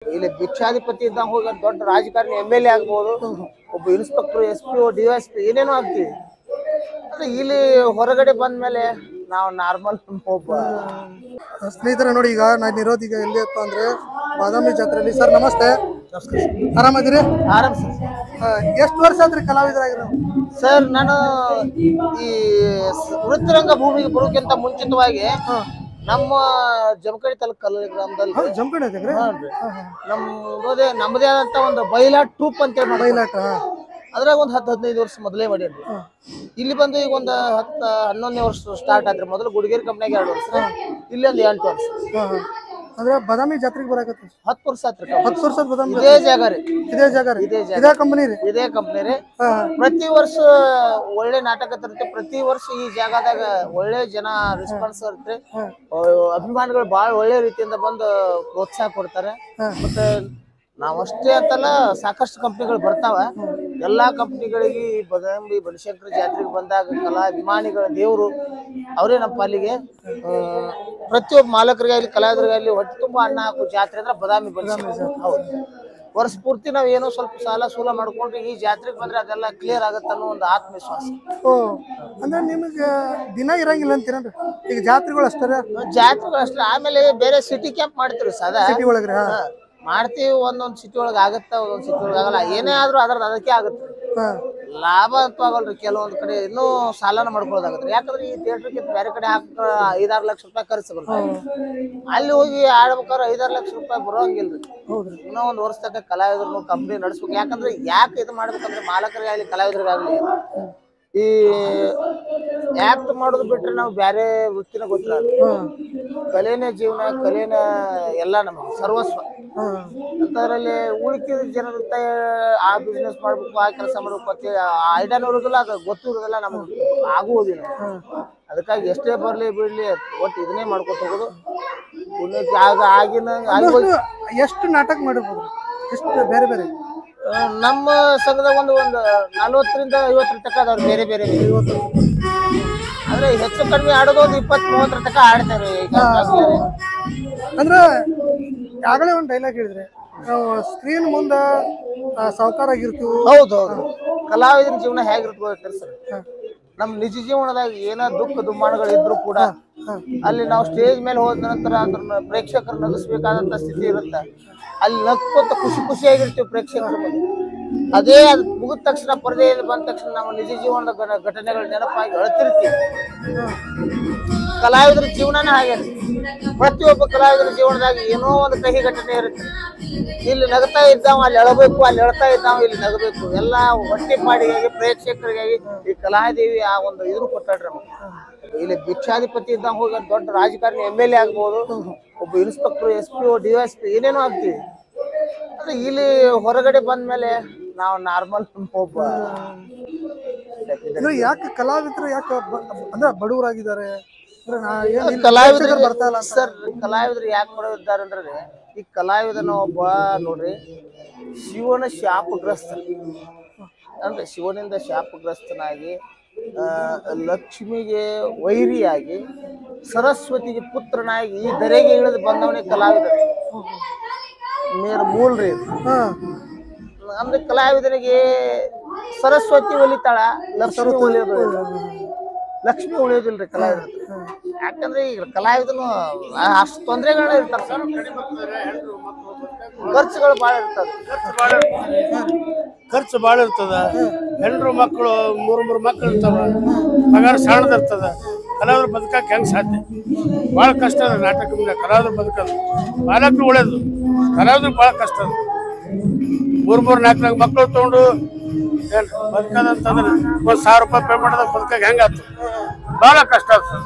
ಇಲ್ಲಿ ಭಿಕ್ಷಾಧಿಪತಿ ಇದ್ದಂಗೆ ಹೋಗಿ ದೊಡ್ಡ ರಾಜಕಾರಣಿ MLA ಆಗ್ಬೋದು, ಒಬ್ಬ ಇನ್ಸ್ಪೆಕ್ಟರ್ SPO DSP ಏನೇನೋ ಆಗ್ತೀವಿ. ಅಂದ್ರೆ ಇಲ್ಲಿ ಹೊರಗಡೆ ಬಂದ್ಮೇಲೆ ನಾವು ನಾರ್ಮಲ್ ಒಬ್ಬ ಸ್ನೇಹಿತರೆ ನೋಡಿ, ಈಗ ನಾನು ಇರೋದು ಈಗ ಎಲ್ಲಿ ಅಪ್ಪ ಅಂದ್ರೆ ಬಾದಾಮಿ ಜಾತ್ರೆಯಲ್ಲಿ. ಸರ್ ನಮಸ್ತೆ, ಆರಾಮದಿರಿ? ಆರಾಮ್ ಸರ್. ಎಷ್ಟು ವರ್ಷ ಆದ್ರಿ ಕಲಾವಿದರಾಗಿರೋ? ಸರ್ ನಾನು ಈ ವೃತ್ತಿರಂಗ ಭೂಮಿಗೆ ಬರೋಕ್ಕಿಂತ ಮುಂಚಿತವಾಗಿ ನಮ್ಮ ಜಮಖಂಡಿ ತಾಲೂಕು ಕಲ್ಲಳ್ಳಿ ಗ್ರಾಮದಲ್ಲಿ ಜಮಖಂಡಿ ಐತೆ ನಮ್ಮದೇ ಆದಂತ ಒಂದು ಬೈಲಾಟ್ ಟ್ರೂಪ್ ಅಂತ ಹೇಳಿ ಬೈಲಾಟ. ಅದ್ರಾಗ ಒಂದು 10-15 ವರ್ಷ ಮೊದಲೇ ಮಾಡ್ಯಾನ್ರಿ. ಇಲ್ಲಿ ಬಂದು ಈಗ ಒಂದು 10-11ನೇ ವರ್ಷ ಸ್ಟಾರ್ಟ್ ಆದ್ರಿ. ಮೊದಲು ಗುಡಿಗೇರಿ ಕಂಪ್ನಿಯಾಗ 2 ವರ್ಷ, ಇಲ್ಲಿ ಒಂದು 8 ವರ್ಷ. ಅಂದ್ರೆ ಬಾದಾಮಿ ಜಾತ್ರೆಗೆ ಬರಾಕತ್ತಿ 10 ವರ್ಷ ಆತ್ರಿ. 10 ವರ್ಷ ಬಾದಾಮಿ ಇದೇ ಜಾಗ ರೀ, ಇದೇ ಕಂಪನಿ ರೀ, ಇದೇ ಕಂಪ್ನಿ ರೀ. ಪ್ರತಿ ವರ್ಷ ಒಳ್ಳೆ ನಾಟಕ ತರುತ್ತೆ. ಪ್ರತಿ ವರ್ಷ ಈ ಜಾಗದಾಗ ಒಳ್ಳೆ ಜನ ರೆಸ್ಪಾನ್ಸ್ ಇರುತ್ತೆ. ಅಭಿಮಾನಿಗಳು ಬಹಳ ಒಳ್ಳೆ ರೀತಿಯಿಂದ ಬಂದು ಪ್ರೋತ್ಸಾಹ ಕೊಡ್ತಾರೆ. ಮತ್ತೆ ನಾವಷ್ಟೇ ಅಂತಲ್ಲ, ಸಾಕಷ್ಟು ಕಂಪ್ನಿಗಳು ಬರ್ತಾವ. ಎಲ್ಲಾ ಕಂಪ್ನಿಗಳಿಗೆ ಈ ಬಾದಾಮಿ ಬನಶಂಕರಿ ಜಾತ್ರೆಗೆ ಬಂದಾಗ ಕಲಾಭಿಮಾನಿಗಳ ದೇವರು ಅವರೇ ನಮ್ಮ ಪಾಲಿಗೆ. ಪ್ರತಿಯೊಬ್ಬ ಮಾಲಕರಿಗಾಗಲಿ ಕಲಾವಿದರಿಗಾಗಲಿ ಹೊಟ್ಟೆ ತುಂಬಾ ಅನ್ನ ಹಾಕೋ ಜಾತ್ರೆ ಅಂದ್ರೆ ಬಾದಾಮಿ ಬನಶಂಕರಿ. ಹೌದು, ವರ್ಷ ಪೂರ್ತಿ ನಾವ್ ಏನೋ ಸ್ವಲ್ಪ ಸಾಲ ಸೂಲ ಮಾಡ್ಕೊಂಡ್ರೆ ಈ ಜಾತ್ರೆಗೆ ಬಂದ್ರೆ ಅದೆಲ್ಲ ಕ್ಲಿಯರ್ ಆಗತ್ತೆ ಅನ್ನೋ ಒಂದು ಆತ್ಮವಿಶ್ವಾಸ. ಅಂದ್ರೆ ನಿಮಗೆ ದಿನ ಇರಂಗಿಲ್ಲ ಅಂತೀರನ್ರಿ? ಈಗ ಜಾತ್ರೆಗಳು ಅಷ್ಟೇ, ಜಾತ್ರೆಗಳು ಅಷ್ಟೇ. ಆಮೇಲೆ ಬೇರೆ ಸಿಟಿ ಕ್ಯಾಂಪ್ ಮಾಡ್ತೀವಿ ಸದಾ ಸಿಟಿ ಒಳಗ್ರಿ ಮಾಡ್ತೀವಿ. ಒಂದೊಂದ್ ಸಿಟಿ ಒಳಗೆ ಆಗತ್ತ, ಒಂದೊಂದ್ ಸಿಟಿ ಒಳಗೆ ಆಗಲ್ಲ. ಏನೇ ಆದ್ರೂ ಅದಕ್ಕೆ ಆಗತ್ತೆ. ಲಾಭ ಅಂತೂ ಆಗಲ್ರಿ. ಕೆಲವೊಂದ್ ಕಡೆ ಇನ್ನೂ ಸಾಲನ ಮಾಡ್ಕೊಳ್ಳೋದಾಗತ್ರಿ. ಯಾಕಂದ್ರೆ ಈ ಥಿಯೇಟರ್ಗೆ ಬೇರೆ ಕಡೆ ಹಾಕ 5-6 ಲಕ್ಷ ರೂಪಾಯಿ ಖರ್ಚು ಬರುತ್ತೆ. ಅಲ್ಲಿ ಹೋಗಿ ಆಡ್ಬೇಕಾದ್ರೆ 5-6 ಲಕ್ಷ ರೂಪಾಯಿ ಬರೋಂಗಿಲ್ರಿ. ಇನ್ನೂ ಒಂದು ವರ್ಷ ತನಕ ಕಲಾವಿದ್ರು ಕಂಪ್ನಿ ನಡೆಸ್ಬೇಕು. ಯಾಕಂದ್ರೆ ಯಾಕೆ ಇದು ಮಾಡ್ಬೇಕಂದ್ರೆ ಮಾಲಕರಿಗಾಗ್ಲಿ ಕಲಾವಿದರಿಗಾಗ್ಲಿ ಈ ಆಕ್ಟ್ ಮಾಡೋದು ಬಿಟ್ರೆ ನಾವು ಬೇರೆ ವೃತ್ತಿನ ಗೊತ್ತಿಲ್ಲ. ಕಲೆನೇ ಜೀವನ, ಕಲೆನ ಎಲ್ಲ ನಮಗೆ ಸರ್ವಸ್ವ. ಅಂತದ್ರಲ್ಲಿ ಉಳಿಕಿದ ಜನರ ಆ ಬಿಸ್ನೆಸ್ ಮಾಡ್ಬೇಕು, ಆ ಕೆಲಸ ಮಾಡ್ಬೇಕು ಅಂತ ಐಡಿಯಾನು ಇರೋದಿಲ್ಲ, ಅದು ಗೊತ್ತಿರೋದಿಲ್ಲ, ನಮಗೆ ಆಗುವುದಿಲ್ಲ. ಅದಕ್ಕಾಗಿ ಎಷ್ಟೇ ಬರ್ಲಿ ಬಿಡ್ಲಿ ಒಟ್ಟು ಇದನ್ನೇ ಮಾಡ್ಕೊತ ಹೋಗೋದು. ಆಗಿನ ಎಷ್ಟು ನಾಟಕ ಮಾಡಿರ್ಬೋದು? ಎಷ್ಟು ಬೇರೆ ಬೇರೆ ನಮ್ಮ ಸಂಘದಾಗ ಒಂದು 40ರಿಂದ 50 ತನಕ ಅದಾವ್ರಿ. ಬೇರೆ ಬೇರೆ ಅಂದ್ರೆ ಹೆಚ್ಚು ಕಡಿಮೆ ಆಡೋದು ಒಂದು 20-30 ತನಕ ಆಡ್ತಾರೆ. ಅಂದ್ರೆ ಆಗಲೇ ಒಂದು ಡೈಲಾಗ್ ಹೇಳಿದ್ರೆ, ನಾವು ಸ್ಕ್ರೀನ್ ಮುಂದ ಸಾವುಕಾರ ಆಗಿರ್ತೀವಿ. ಹೌದೌದು, ಕಲಾವಿದನ ಜೀವನ ಹೇಗಿರ್ತದೆ ಸರ್? ನಮ್ ನಿಜ ಜೀವನದಾಗ ಏನೋ ದುಃಖ ದುಮ್ಮಾನಗಳು ಇದ್ರು ಕೂಡ ಅಲ್ಲಿ ನಾವು ಸ್ಟೇಜ್ ಮೇಲೆ ಹೋದ ನಂತರ ಅದನ್ನ ಪ್ರೇಕ್ಷಕರು ನಗಿಸ್ಬೇಕಾದಂತ ಸ್ಥಿತಿ ಇರುತ್ತೆ. ಅಲ್ಲಿ ನಕ್ಕೋತ ಖುಷಿಯಾಗಿರ್ತೀವಿ ಪ್ರೇಕ್ಷಕರು. ಅದೇ ಅದು ಮುಗಿದ ತಕ್ಷಣ, ಪರದೆಯಲ್ಲಿ ಬಂದ ತಕ್ಷಣ ನಮ್ಮ ನಿಜ ಜೀವನದ ಘಟನೆಗಳು ನೆನಪಾಗಿ ಅಳ್ತಿರ್ತೀವಿ. ಕಲಾವಿದರ ಜೀವನನೇ ಹಾಗೆ. ಪ್ರತಿಯೊಬ್ಬ ಕಲಾವಿದರ ಜೀವನದಾಗ ಏನೋ ಒಂದು ಕಹಿ ಘಟನೆ ಇರುತ್ತೆ. ಇಲ್ಲಿ ನಗ್ತಾ ಇದ್ದಾವ ಅಲ್ಲಿ ಅಳಬೇಕು, ಅಲ್ಲಿ ಅಳ್ತಾ ಇದ್ದಾವ ಇಲ್ಲಿ ನಗಬೇಕು. ಎಲ್ಲ ಹೊಟ್ಟೆ ಪಾಡಿಗಾಗಿ ಪ್ರೇಕ್ಷಕರಿಗಾಗಿ ಈ ಕಲಾದೇವಿ ಆ ಒಂದು ಇದ್ರು ಕೊಟ್ಟಾಡ್ರಿ. ಇಲ್ಲಿ ಭಿಕ್ಷಾಧಿಪತಿ ಇದ್ದಂಗೆ ಹೋಗಿ ದೊಡ್ಡ ರಾಜಕಾರಣಿ MLA ಆಗ್ಬೋದು, ಒಬ್ಬ ಇನ್ಸ್ಪೆಕ್ಟರ್ SPO DSP ಏನೇನೋ ಆಗ್ತೀವಿ. ಅಂದ್ರೆ ಇಲ್ಲಿ ಹೊರಗಡೆ ಬಂದ್ಮೇಲೆ ನಾವು ನಾರ್ಮಲ್ ಒಬ್ಬ. ಯಾಕೆ ಕಲಾವಿದರು ಯಾಕೆ ಅಂದ್ರೆ ಬಡವರಾಗಿದ್ದಾರೆ? ಸರ್, ಕಲಾವಿದರು ಯಾಕೆ ಬಡವಿದ್ದಾರೆ ಅಂದ್ರೆ, ಈ ಕಲಾವಿದನ ಒಬ್ಬ ನೋಡ್ರಿ ಶಿವನ ಶಾಪಗ್ರಸ್ತ ಅಂದ್ರೆ ಶಿವನಿಂದ ಶಾಪಗ್ರಸ್ತನಾಗಿ, ಲಕ್ಷ್ಮಿಗೆ ವೈರಿಯಾಗಿ, ಸರಸ್ವತಿಗೆ ಪುತ್ರನಾಗಿ ಈ ಧರೆಗೆ ಇಳಿದು ಬಂದವನೇ ಕಲಾವಿದ. ಮೂಲ್ರಿ ಅಂದ್ರೆ ಕಲಾವಿದನಿಗೆ ಸರಸ್ವತಿ ಒಲಿತಾಳ, ಲಕ್ಷ್ಮಿ ಉಳಿಯೋದಿಲ್ರಿ ಕಲಾವಿದ. ಯಾಕಂದ್ರೆ ಈಗ ಕಲಾವಿದನು ಅಷ್ಟು ತೊಂದರೆಗಳನ್ನ ಇರ್ತಾರ ಸರ್. ಖರ್ಚುಗಳು ಬಾಳ ಇರ್ತದೆ. ಖರ್ಚು ಬಾಳ ಇರ್ತದ. ಹೆಂಡ್ರು ಮಕ್ಕಳು 3 ಮಕ್ಕಳು ಇರ್ತಾವ. ಪಗಾರ ಸಣ್ಣದಿರ್ತದ. ಕಲಾವಿದ್ರು ಬದುಕಕ್ಕೆ ಹೆಂಗ್ ಸಾಧ್ಯ? ಭಾಳ ಕಷ್ಟ ಅದ ನಾಟಕ ಮುಂದೆ ಕಲಾವಿದ್ರು ಬದುಕೋದು. ಮಾಲಕರು ಒಳ್ಳೇದು, ಕಲಾವಿದ್ರು ಭಾಳ ಕಷ್ಟ ಅದ. 3-4 ಮಕ್ಕಳು ತಗೊಂಡು ಬದುಕೋದಂತಂದ್ರೆ 1,000 ರೂಪಾಯಿ ಪೇಮೆಂಟ್ ಬದುಕಕ್ಕೆ ಹೆಂಗಾತು? ಭಾಳ ಕಷ್ಟ ಅದ ಸರ್.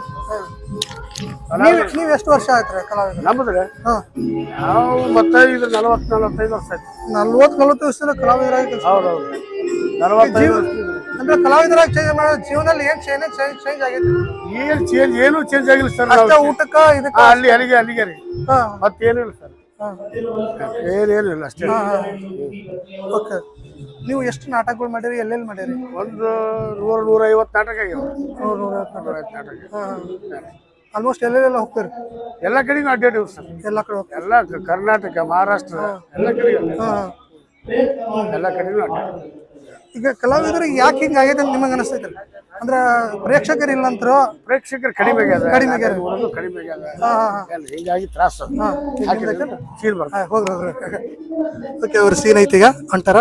ನೀವ್ ಎಷ್ಟು ವರ್ಷ ಆಯ್ತು ಕಲಾವಿದ? ನಮ್ಮದ್ರೆ ನಾವು 40-45 ವರ್ಷ ಆಯ್ತು. 40-45 ವರ್ಷದ ಕಲಾವಿದರಾಗಿ. ಹೌದೌದು, 45 ವರ್ಷ. ಅಂದ್ರೆ ಕಲಾವಿದರಾಗಿ ಚೇಂಜ್ ಮಾಡೋ ಜೀವನದಲ್ಲಿ ಏನ್ ಚೇಂಜ್ ಆಗೈತೆ? ಏನು ಚೇಂಜ್ ಆಗಿಲ್ಲ ಸರ್. ಊಟಕ್ಕ ಇದಕ್ಕ ಅಲ್ಲಿಗೆ ರೀ, ಮತ್ತೇನಿಲ್ಲ ಸರ್. ಏನೇನಿಲ್ಲ ಅಷ್ಟೇ. ಓಕೆ, ನೀವು ಎಷ್ಟು ನಾಟಕಗಳು ಮಾಡಿರಿ, ಎಲ್ಲೆಲ್ಲಿ ಮಾಡಿರಿ? ಒಂದು 100-150 ನಾಟಕ ಆಗ್ಯಾವ. 100-150 ನಾಟಕ. ಆಲ್ಮೋಸ್ಟ್ ಎಲ್ಲೆಲ್ಲ ಹೋಗ್ತೀರಿ? ಎಲ್ಲ ಕಡೆಗೂ ಅಡ್ಡಾಡಿವ್ ಸರ್. ಎಲ್ಲ ಕಡೆ ಹೋಗ್ತೀರಿ? ಎಲ್ಲ ಕರ್ನಾಟಕ, ಮಹಾರಾಷ್ಟ್ರ ಎಲ್ಲ ಕಡೆಗೂ ಹಾಂ. ಎಲ್ಲ ಕಡೆಗೂ ಅಡ್ಡಾಡಿವ್. ಈಗ ಕಲಾವಿದರಿಗೆ ಯಾಕೆ ಹಿಂಗೆ ಆಗೈತೆ ಅಂತ ನಿಮಗೆ ಅನಿಸ್ತೈತೆ? ಅಂದ್ರೆ ಪ್ರೇಕ್ಷಕರು ಇಲ್ಲ ಅಂತಾರೋ? ಪ್ರೇಕ್ಷಕರು ಕಡಿಮೆ ಆಗ್ಯದ, ಕಡಿಮೆ ಆಗ್ಯಾರ. ನೋಡೋದು ಕಡಿಮೆ ಆಗ್ಯದ. ಹಾಂ. ಹಿಂಗಾಗಿ ತ್ರಾಸ ಸೀನ್ ಬರ್ತದೆ. ಹೋಗ್ರಿ. ಓಕೆ, ಅವ್ರ ಸೀನ್ ಐತಿ ಈಗ ಅಂಟಾರ.